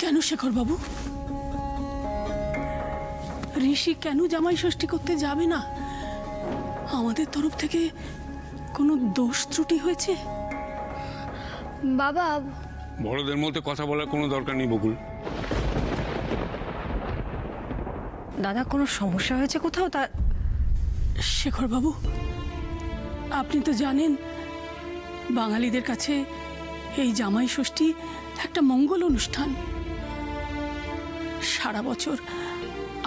কেন শেখর বাবু? ঋষি কেন জামাই ষষ্ঠী করতে যাবে না? আমাদের তরফ থেকে কোনো দোষ ত্রুটি হয়েছে? বাবা, বড়দের মধ্যে কথা বলার কোনো দরকার নেই বকুল। দাদা, কোনো সমস্যা হয়েছে কোথাও? তা শেখর বাবু, আপনি তো জানেন বাঙালিদের কাছে এই জামাই ষষ্ঠী একটা মঙ্গল অনুষ্ঠান। সারা বছর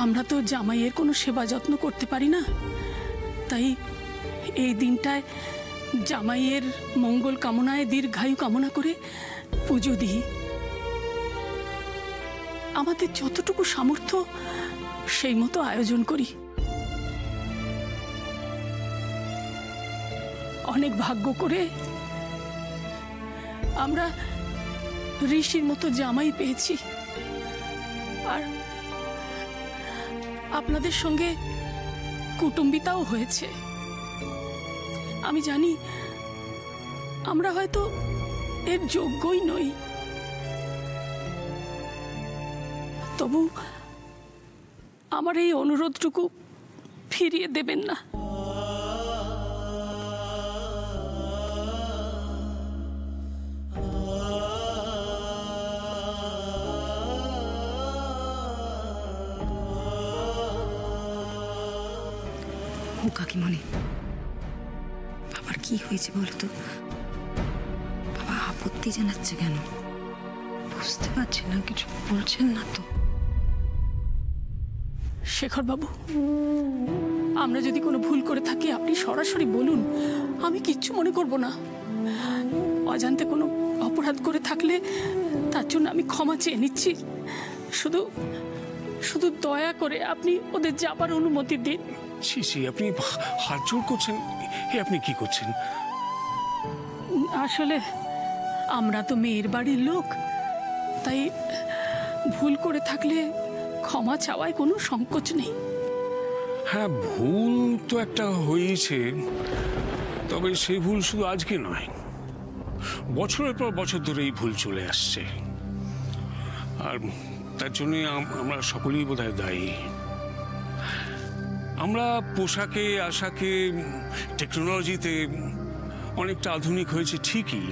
আমরা তো জামাইয়ের কোনো সেবা যত্ন করতে পারি না, তাই এই দিনটায় জামাইয়ের মঙ্গল কামনায় দীর্ঘায়ু কামনা করে পুজো দিই। আমাদের যতটুকু সামর্থ্য সেই মতো আয়োজন করি। অনেক ভাগ্য করে আমরা ঋষির মতো জামাই পেয়েছি, আর আপনাদের সঙ্গে কুটুম্বিতাও হয়েছে। আমি জানি আমরা হয়তো এর যোগ্যই নই, তবু আমার এই অনুরোধটুকু ফিরিয়ে দেবেন না। ও কাকিমণি, বাবার কি হয়েছে বলো তো? বাবা আপত্তি জানাচ্ছে কেন? বুঝতে পারছি না, কিছু বলছেন না তো? শেখর বাবু, আমরা যদি কোনো ভুল করে থাকি আপনি সরাসরি বলুন, আমি কিচ্ছু মনে করব না। অজান্তে কোনো অপরাধ করে থাকলে তার জন্য আমি ক্ষমা চেয়ে নিচ্ছি। শুধু শুধু দয়া করে আপনি ওদের যাবার অনুমতি দিন। ছি, আপনি হাত জোড় করছেন। আপনি কি করছেন? আসলে আমরা তো মেয়ের বাড়ির লোক, তাই ভুল করে থাকলে ক্ষমা চাওয়ায় কোনো সংকোচ নেই। হ্যাঁ, ভুল তো একটা হয়েছে, তবে সেই ভুল শুধু আজকে নয়, বছরের পর বছর ধরে এই ভুল চলে আসছে, আর তার জন্য আমরা সকলেই বোধহয় দায়ী। আমরা পোশাকে আশাকে টেকনোলজিতে অনেকটা আধুনিক হয়েছে ঠিকই,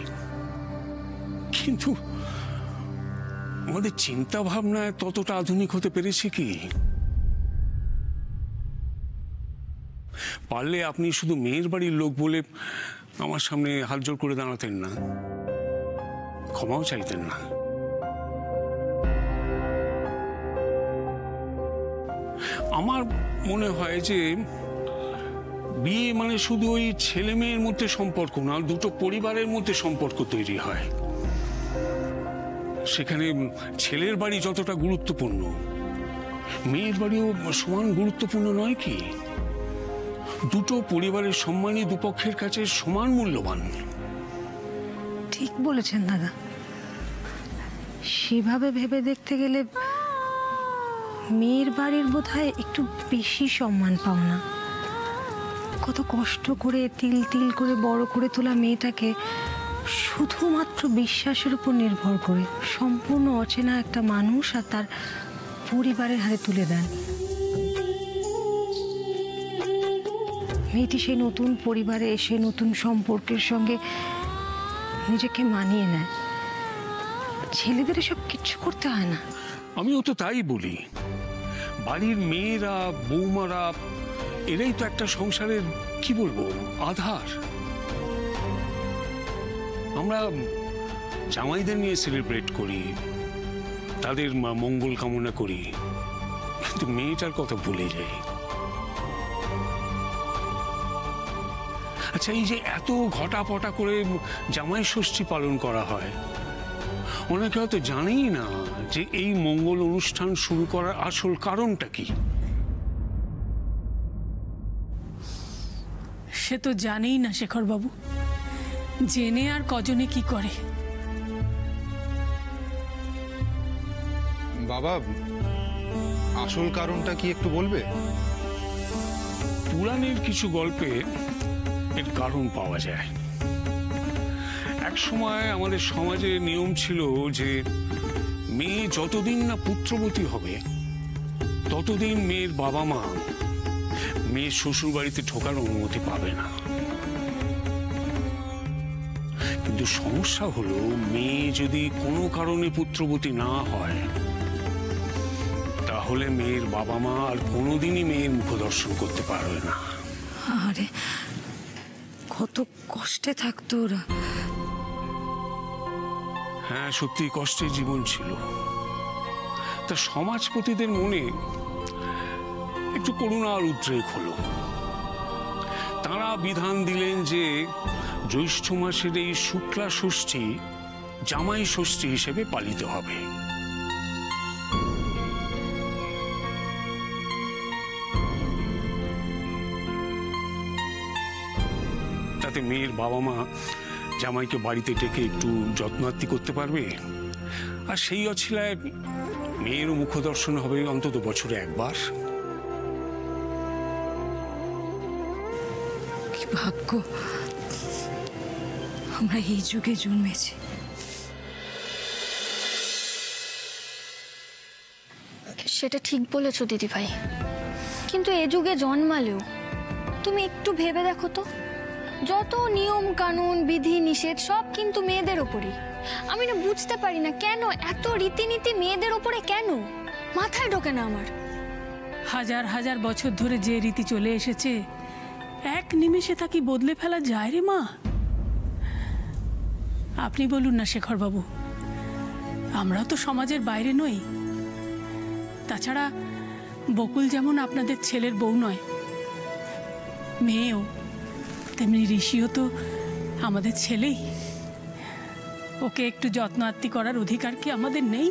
কিন্তু আমাদের চিন্তা ভাবনায় ততটা আধুনিক হতে পেরেছি কি? পারলে আপনি শুধু মেয়ের বাড়ির লোক বলে আমার সামনে হাত জোড় করে দাঁড়াতেন না, ক্ষমাও চাইতেন না। আমার মনে হয় যে বিয়ে মানে শুধু ওই ছেলে মেয়ের মধ্যে সম্পর্ক না, দুটো পরিবারের মধ্যে সম্পর্ক তৈরি হয়। সেখানে ছেলের বাড়ি যতটা গুরুত্বপূর্ণ, মেয়ের বাড়িও সমান গুরুত্বপূর্ণ নয় কি? দুটো পরিবারের সম্মানই দুপক্ষের কাছে সমান মূল্যবান। ঠিক বলেছেন দাদা। সেভাবে ভেবে দেখতে গেলে মেয়ের বাড়ির বোধহয় একটু বেশি সম্মান পাও না। কত কষ্ট করে তিল তিল করে বড় করে তোলা মেয়েটাকে শুধুমাত্র বিশ্বাসের উপর নির্ভর করে সম্পূর্ণ অচেনা একটা মানুষ আর তার পরিবারের হাতে তুলে দেন। মেয়েটি সেই নতুন পরিবারে এসে নতুন সম্পর্কের সঙ্গে নিজেকে মানিয়ে নেয়। ছেলেদের এসব কিচ্ছু করতে হয় না। আমিও তো তাই বলি। বাড়ির মেয়েরা, বৌমারা, এরাই তো একটা সংসারের কি বলবো আধার। আমরা জামাইদের নিয়ে সেলিব্রেট করি, তাদের মঙ্গল কামনা করি, কিন্তু মেয়েটার কথা ভুলে যাই। আচ্ছা, এই যে এত ঘটাপটা করে জামাই ষষ্ঠী পালন করা হয়, অনেকে হয়তো জানেই না যে এই মঙ্গল অনুষ্ঠান শুরু করার আসল কারণটা কি। সে তো জানেই না শেখর বাবু, জেনে আর কজনে কি করে। বাবা, আসল কারণটা কি একটু বলবে? পুরাণের কিছু গল্পে এর কারণ পাওয়া যায়। এক এক সময় আমাদের সমাজে নিয়ম ছিল যে মেয়ে যতদিন না পুত্রবতী হবে ততদিন মেয়ের বাবা মা মেয়ের শ্বশুর বাড়িতে ঢোকার অনুমতি পাবে না। কিন্তু সমস্যা হলো মেয়ে যদি কোনো কারণে পুত্রবতী না হয় তাহলে মেয়ের বাবা মা আর কোনোদিনই মেয়ের মুখ দর্শন করতে পারবে না। আরে কত কষ্টে থাকতো ওরা। হ্যাঁ, সত্যি কষ্টের জীবন ছিল। তা সমাজপতিদের মনে একটু করুণা আর উদ্রেক হলো। তাঁরা বিধান দিলেন যে জ্যৈষ্ঠ মাসের এই শুক্লা ষষ্ঠী জামাই ষষ্ঠী হিসেবে পালিত হবে। তাতে মেয়ের বাবা মা জামাইকে বাড়িতে ডেকে একটু যত্নার্তি করতে পারবে, আর সেই অছিলায় মেয়েরও মুখদর্শন হবে অন্তত বছরে একবার। কি ভাগ্য আমরা এই যুগে জন্মেছি। সেটা ঠিক বলেছো দিদি ভাই, কিন্তু এ যুগে জন্মালেও তুমি একটু ভেবে দেখো তো, যত নিয়ম কানুন বিধি নিষেধ সব কিন্তু মেয়েদের ওপরই। আমি না বুঝতে পারি না কেন এত রীতিনীতি মেয়েদের ওপরে, কেন মাথায় ঢোকে না আমার। হাজার হাজার বছর ধরে যে রীতি চলে এসেছে এক নিমেষে তা কি বদলে ফেলা যায় রে মা? আপনি বলুন না শেখর বাবু, আমরাও তো সমাজের বাইরে নই। তাছাড়া বকুল যেমন আপনাদের ছেলের বউ নয়, মেয়েও তেমনি ঋষিও তো আমাদের ছেলেই। ওকে একটু যত্ন আত্তি করার অধিকার কি আমাদের নেই?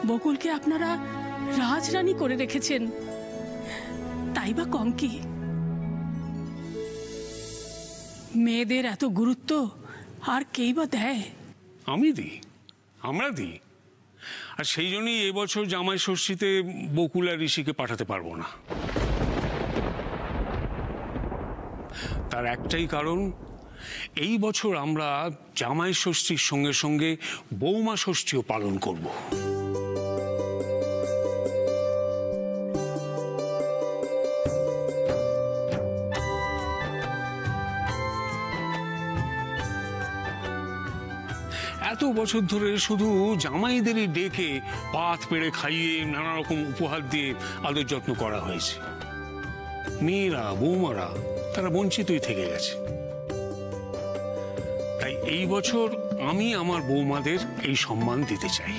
বকুলকে আপনারা রাজরানী করে রেখেছেন, তাই বা কম কি? মেয়েদের এত গুরুত্ব আর কেই বা দেয়? আমি দিই, আমরা দিই। আর সেই জন্যই এবছর জামাই ষষ্ঠীতে বকুল আর ঋষিকে পাঠাতে পারবো না। তার একটাই কারণ, এই বছর আমরা জামাই ষষ্ঠীর সঙ্গে সঙ্গে বৌমা ষষ্ঠীও পালন করব। এত বছর ধরে শুধু জামাইদেরই ডেকে পাত পেড়ে খাইয়ে নানা রকম উপহার দিয়ে আদর যত্ন করা হয়েছে। মেয়েরা বৌমারা তারা বঞ্চিতই থেকে গেছে। তাই এই বছর আমি আমার বৌমাদের এই সম্মান দিতে চাই।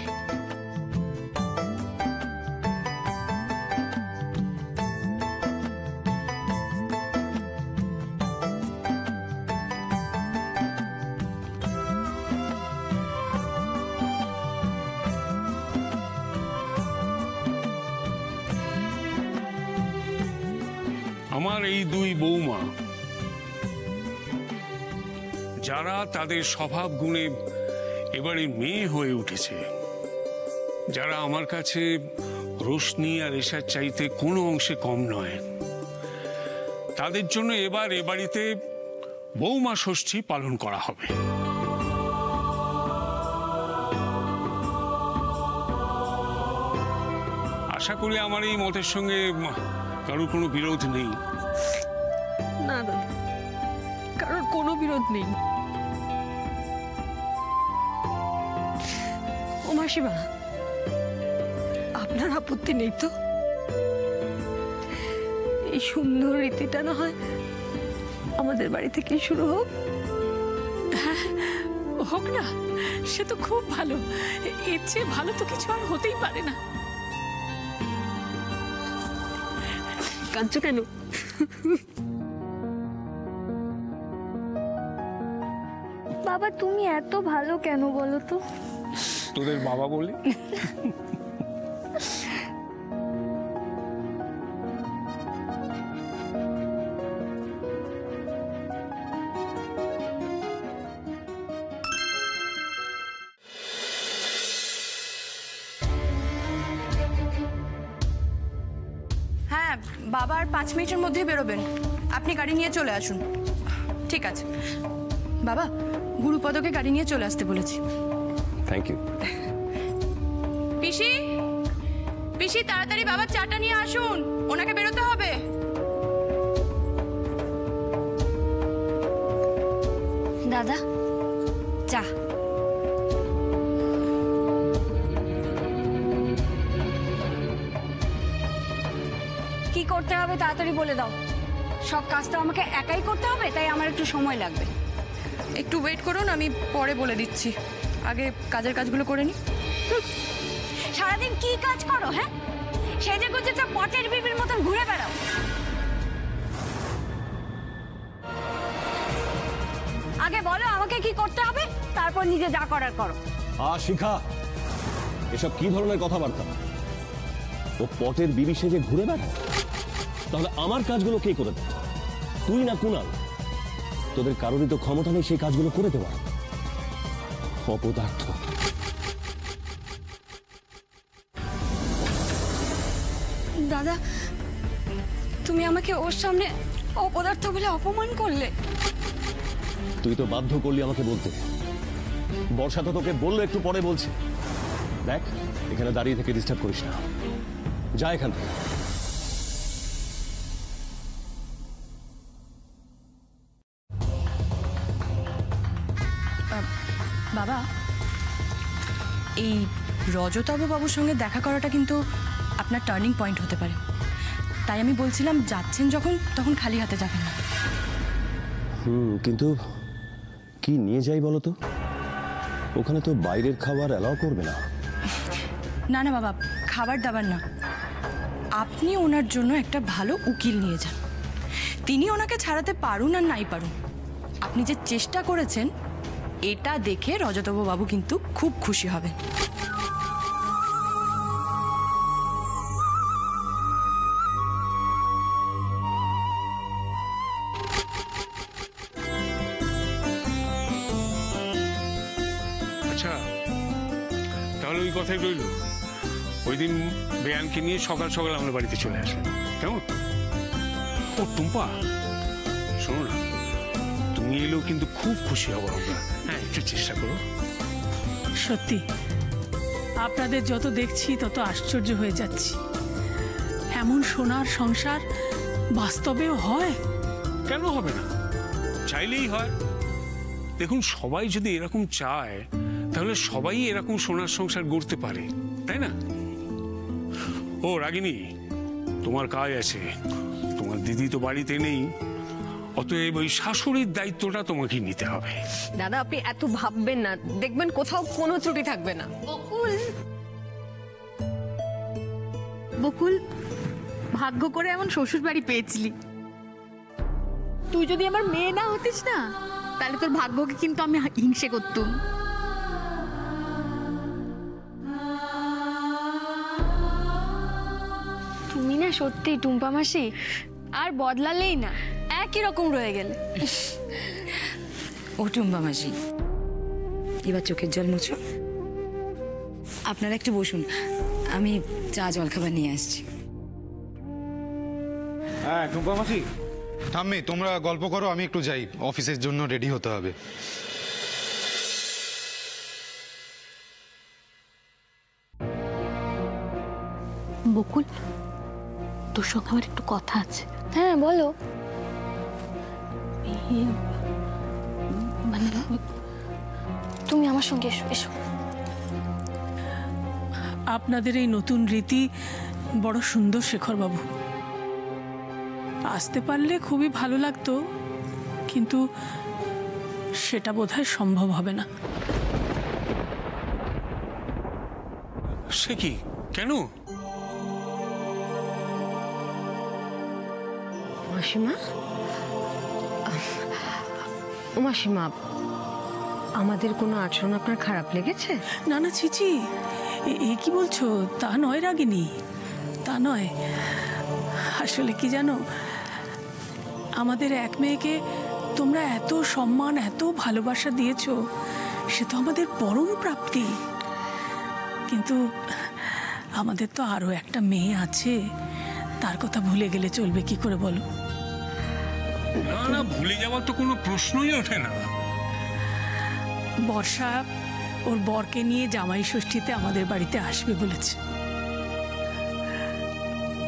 আমার এই দুই বৌমা যারা তাদের স্বভাব গুণে এবারে মেয়ে হয়ে উঠেছে, যারা আমার কাছে রোশনি আর এশার চাইতে কোনো অংশে কম নয়, তাদের জন্য এবার এ বাড়িতে বৌমা ষষ্ঠী পালন করা হবে। আশা করি আমার এই মতের সঙ্গে কারোর কোনো বিরোধ নেই। না দাদা, কারোর কোনো বিরোধ নেই। ও মাসিমা, আপনার আপত্তি নেই তো? এই সুন্দর রীতিটা না হয় আমাদের বাড়ি থেকে শুরু হোক? হোক না, সে তো খুব ভালো। এর চেয়ে ভালো তো কিছু আর হতেই পারে না। কাঁদছো কেন? বাবা তুমি এত ভালো কেন বলো তো? তোদের বাবা বলি। হ্যাঁ, বাবা আর 5 মিনিটের মধ্যে বেরোবেন। আপনি গাড়ি নিয়ে চলে আসুন। ঠিক আছে বাবা, গুরুপদকে গাড়ি নিয়ে চলে আসতে বলেছি। Thank you. পিসি, পিসি তাড়াতাড়ি বাবার চাটা নিয়ে আসুন, ওনাকে বেরোতে হবে। দাদা চা। কি করতে হবে তাড়াতাড়ি বলে দাও। সব কাজ তো আমাকে একাই করতে হবে, তাই আমার একটু সময় লাগবে। একটু ওয়েট করুন, আমি পরে বলে দিচ্ছি। আগে কাজের কাজগুলো করে নি। সারাদিন কি কাজ করো? হ্যাঁ, সেজে গুজে তো পটের বিবির মতন ঘুরে বেড়াও। আগে বলো আমাকে কি করতে হবে, তারপর নিজে যা করার করো। শিখা, এসব কি ধরনের কথাবার্তা? ও পটের বিবি সেজে ঘুরে বেড়ায়, তাহলে আমার কাজগুলো কে করে দেয়? তুই না কুনাল? তোদের কারোরই তো ক্ষমতা নেই সেই কাজগুলো করে দেওয়া। অপদার্থ। দাদা, তুমি আমাকে ওর সামনে অপদার্থ বলে অপমান করলে। তুই তো বাধ্য করলি আমাকে বলতে। বর্ষা তো তোকে বললো একটু পরে বলছে। দেখ, এখানে দাঁড়িয়ে থেকে ডিস্টার্ব করিস না, যা এখান থেকে। বাবা, এই রজতবাবু বাবুর সঙ্গে দেখা করাটা কিন্তু আপনার টার্নিং পয়েন্ট হতে পারে। তাই আমি বলছিলাম, যাচ্ছেন যখন, তখন খালি হাতে যাবেন না। কিন্তু কি নিয়ে যাই বলো তো? ওখানে তো বাইরের খাবার অ্যালাউ করবে না। না না বাবা, খাবার দাবার না, আপনি ওনার জন্য একটা ভালো উকিল নিয়ে যান। তিনি ওনাকে ছাড়াতে পারুন আর নাই পারুন, আপনি যে চেষ্টা করেছেন এটা দেখে রজতবাবু বাবু কিন্তু খুব খুশি হবেন। আচ্ছা, তাহলে ওই কথাই রইল। ওই দিন বেয়ানকে নিয়ে সকাল সকাল আমরা বাড়িতে চলে আসলাম, কেমন? ও টুম্পা, শোনো না, তুমি এলেও কিন্তু খুব খুশি হবো আমরা। হ্যাঁ, একটু চেষ্টা করো। সত্যি আপনাদের যত দেখছি তত আশ্চর্য হয়ে যাচ্ছি। এমন সোনার সংসার বাস্তবেও হয়? কেন হবে না? চাইলেই হয়। দেখুন, সবাই যদি এরকম চায় তাহলে সবাই এরকম সোনার সংসার গড়তে পারে, তাই না? ও রাগিনী, তোমার কাজ আছে। তোমার দিদি তো বাড়িতে নেই, অতএব ওই শাশুড়ির দায়িত্বটা তোমাকে নিতে হবে। দাদা, আপনি এত ভাববেন না, দেখবেন কোথাও কোনো ত্রুটি থাকবে না। বকুল, ভাগ্য করে এমন শ্বশুর বাড়ি পেয়েছিলি। তুই যদি আমার মেয়ে না হতিস না, তাহলে তোর ভাগ্যকে কিন্তু আমি হিংসে করতুম। তুমি না সত্যি টুম্পা মাসি আর বদলালেই না, একই রকম রয়ে গেলে। ও টুম্পা মাসি, এবার চোখের জল মুছো। আপনারা একটু বসুন, আমি চা জল খাবার নিয়ে আসছি। হ্যাঁ টুম্পা মাসি, ঠাম্মি তোমরা গল্প করো, আমি একটু যাই, অফিসের জন্য রেডি হতে হবে। বকুল, তোর সঙ্গে আমার একটু কথা আছে। হ্যাঁ বলো। মানে তুমি আমার সঙ্গে এসো, এসো। আপনাদের এই নতুন রীতি বড় সুন্দর শেখরবাবু। আসতে পারলে খুবই ভালো লাগতো, কিন্তু সেটা বোধহয় সম্ভব হবে না। সে কি? কেন? মাসিমা, ও মাসিমা, আমাদের কোনো আচরণ আপনার খারাপ লেগেছে? না না, ছিছি, এ কি বলছো? তা নয় রাগিনী, তা নয়। আসলে কি জানো, আমাদের এক মেয়েকে তোমরা এত সম্মান, এত ভালোবাসা দিয়েছো, সে তো আমাদের পরম প্রাপ্তি। কিন্তু আমাদের তো আরো একটা মেয়ে আছে, তার কথা ভুলে গেলে চলবে কি করে বলো? না না, ভুলে যাওয়ার তো কোনো প্রশ্নই ওঠে না। বর্ষা ওর বরকে নিয়ে জামাই ষষ্ঠীতে আমাদের বাড়িতে আসবে বলেছে।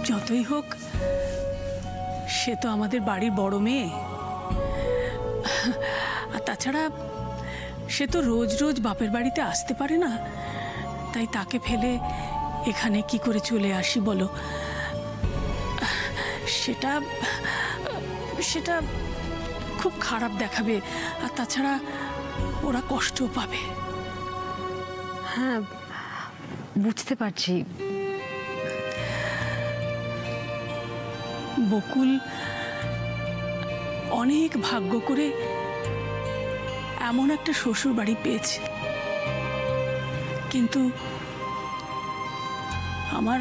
যতই হোক সে তো আমাদের বাড়ির বড় মেয়ে, আর তাছাড়া সে তো রোজ রোজ বাপের বাড়িতে আসতে পারে না, তাই তাকে ফেলে এখানে কি করে চলে আসি বলো? সেটা সেটা খুব খারাপ দেখাবে, আর তাছাড়া ওরা কষ্টও পাবে। হ্যাঁ, বুঝতে পারছি। বকুল অনেক ভাগ্য করে এমন একটা শ্বশুর বাড়ি পেয়েছে, কিন্তু আমার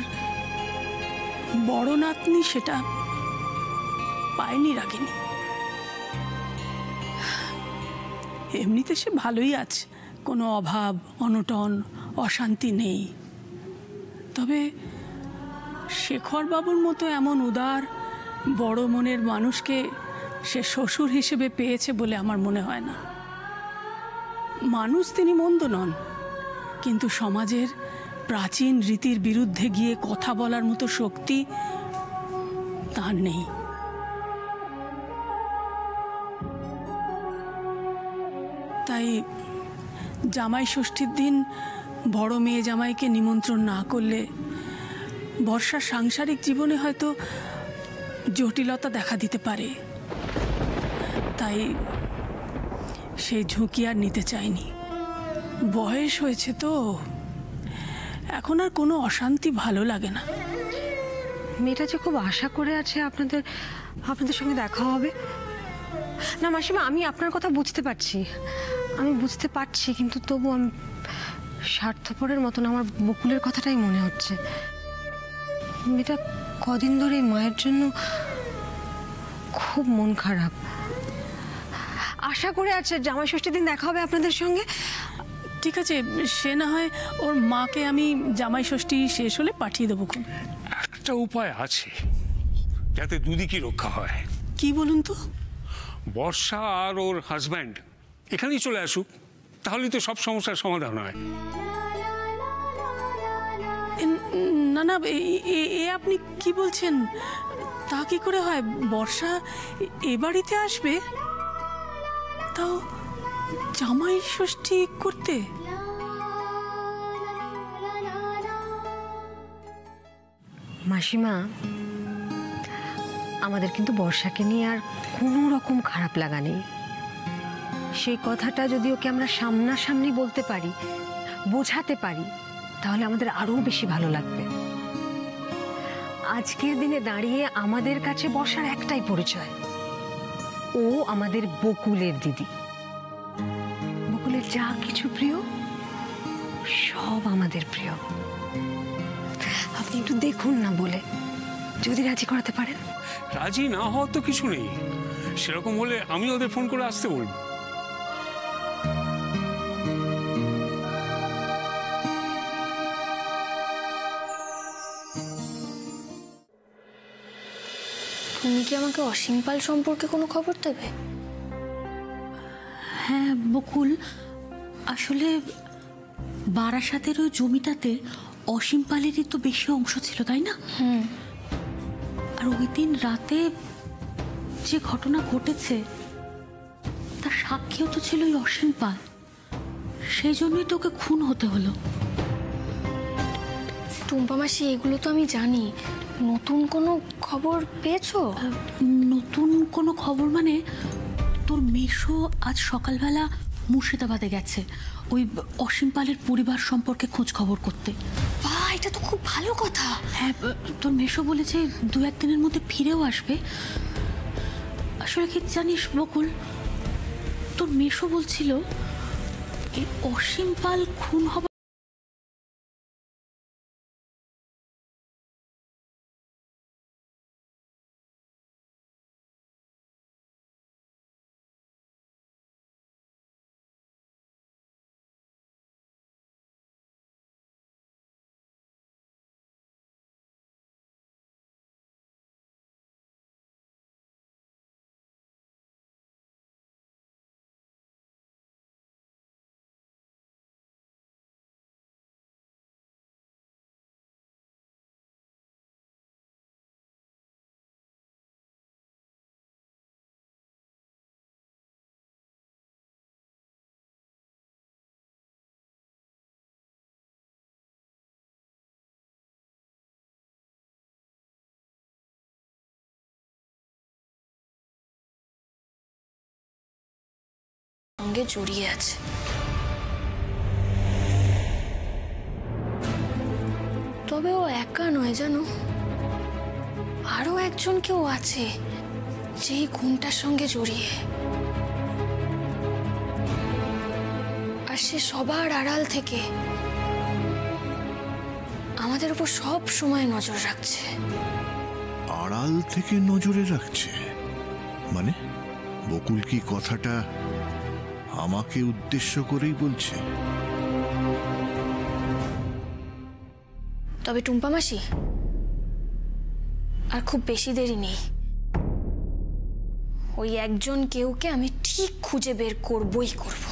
বড় নাতনি সেটা পায়নি রাগিনী। এমনিতে সে ভালোই আছে, কোনো অভাব অনটন অশান্তি নেই, তবে শেখর বাবুর মতো এমন উদার বড় মনের মানুষকে সে শ্বশুর হিসেবে পেয়েছে বলে আমার মনে হয় না। মানুষ তিনি মন্দ নন, কিন্তু সমাজের প্রাচীন রীতির বিরুদ্ধে গিয়ে কথা বলার মতো শক্তি তার নেই। তাই জামাই ষষ্ঠীর দিন বড় মেয়ে জামাইকে নিমন্ত্রণ না করলে বর্ষার সাংসারিক জীবনে হয়তো জটিলতা দেখা দিতে পারে, তাই সেই ঝুঁকি আর নিতে চাইনি। বয়স হয়েছে তো, এখন আর কোনো অশান্তি ভালো লাগে না। মেয়েটা যে খুব আশা করে আছে আপনাদের সঙ্গে দেখা হবে। না মাসিমা, আমি আপনার কথা বুঝতে পারছি, কিন্তু তবু আমি স্বার্থপরের মতন আমার বকুলের কথাটাই মনে হচ্ছে। মেয়েটা কদিন ধরে মায়ের জন্য খুব মন খারাপ, আশা করে আছে জামাই ষষ্ঠীর দিন দেখা হবে আপনাদের সঙ্গে। ঠিক আছে, সে না হয় ওর মাকে আমি জামাই ষষ্ঠী শেষ হলে পাঠিয়ে দেবো। একটা উপায় আছে যাতে দুদিকই রক্ষা হয়। কি বলুন তো? বর্ষা আর ওর হাজব্যান্ড এখানেই চলে আসুক, তাহলেই তো সব সমস্যার সমাধান হয়। না না, এ আপনি কি বলছেন? তা কি করে হয়? বর্ষা এ বাড়িতে আসবে, তাও জামাই ষষ্ঠী করতে? মাসিমা, আমাদের কিন্তু বর্ষাকে নিয়ে আর কোনো রকম খারাপ লাগা নেই। সেই কথাটা যদি ওকে আমরা সামনাসামনি বলতে পারি, বোঝাতে পারি, তাহলে আমাদের আরো বেশি ভালো লাগবে। আজকের দিনে দাঁড়িয়ে আমাদের কাছে বর্ষার একটাই পরিচয়, ও আমাদের বকুলের দিদি। বকুলের যা কিছু প্রিয় সব আমাদের প্রিয়। আপনি একটু দেখুন না বলে, যদি রাজি করাতে পারেন। রাজি না হওয়ার তো কিছু নেই, সেরকম হলে আমি ওদের ফোন করে আসতে বলবো। তুমি কি আমাকে অসীম পাল সম্পর্কে কোনো খবর দেবে? হ্যাঁ বকুল, আসলে বারাসাতের ওই জমিটাতে অসীম পালেরই তো বেশি অংশ ছিল, তাই না? আর ওই দিন রাতে যে ঘটনা ঘটেছে তার সাক্ষীও তো ছিল ওই অসীম পাল, সেই জন্যই তোকে খুন হতে হলো। টুম্পা মাসি, এগুলো তো আমি জানি। নতুন কোনো খবর পেয়েছো? নতুন কোনো খবর মানে, তোর মেশো আজ সকালবেলা মুর্শিদাবাদে গেছে ওই অসীম পালের পরিবার সম্পর্কে খোঁজ খবর করতে। বাহ, এটা তো খুব ভালো কথা। হ্যাঁ, তোর মেশো বলেছে 2-1 দিনের মধ্যে ফিরেও আসবে। আসলে কি জানিস বকুল, তোর মেশো বলছিল এই অসীম পাল খুন হবার সঙ্গে জড়িয়ে আছে। তবে ও একা নয় জানো, আরো একজন কেউ আছে যেই খুনটার সঙ্গে জড়িয়ে, আর সে সবার আড়াল থেকে আমাদের উপর সব সময় নজর রাখছে। আড়াল থেকে নজরে রাখছে মানে? বকুল কি কথাটা আমাকে উদ্দেশ্য করেই বলছে? তবে টুম্পা মাসি, আর খুব বেশি দেরি নেই। ওই একজন কেউকে আমি ঠিক খুঁজে বের করবই করব।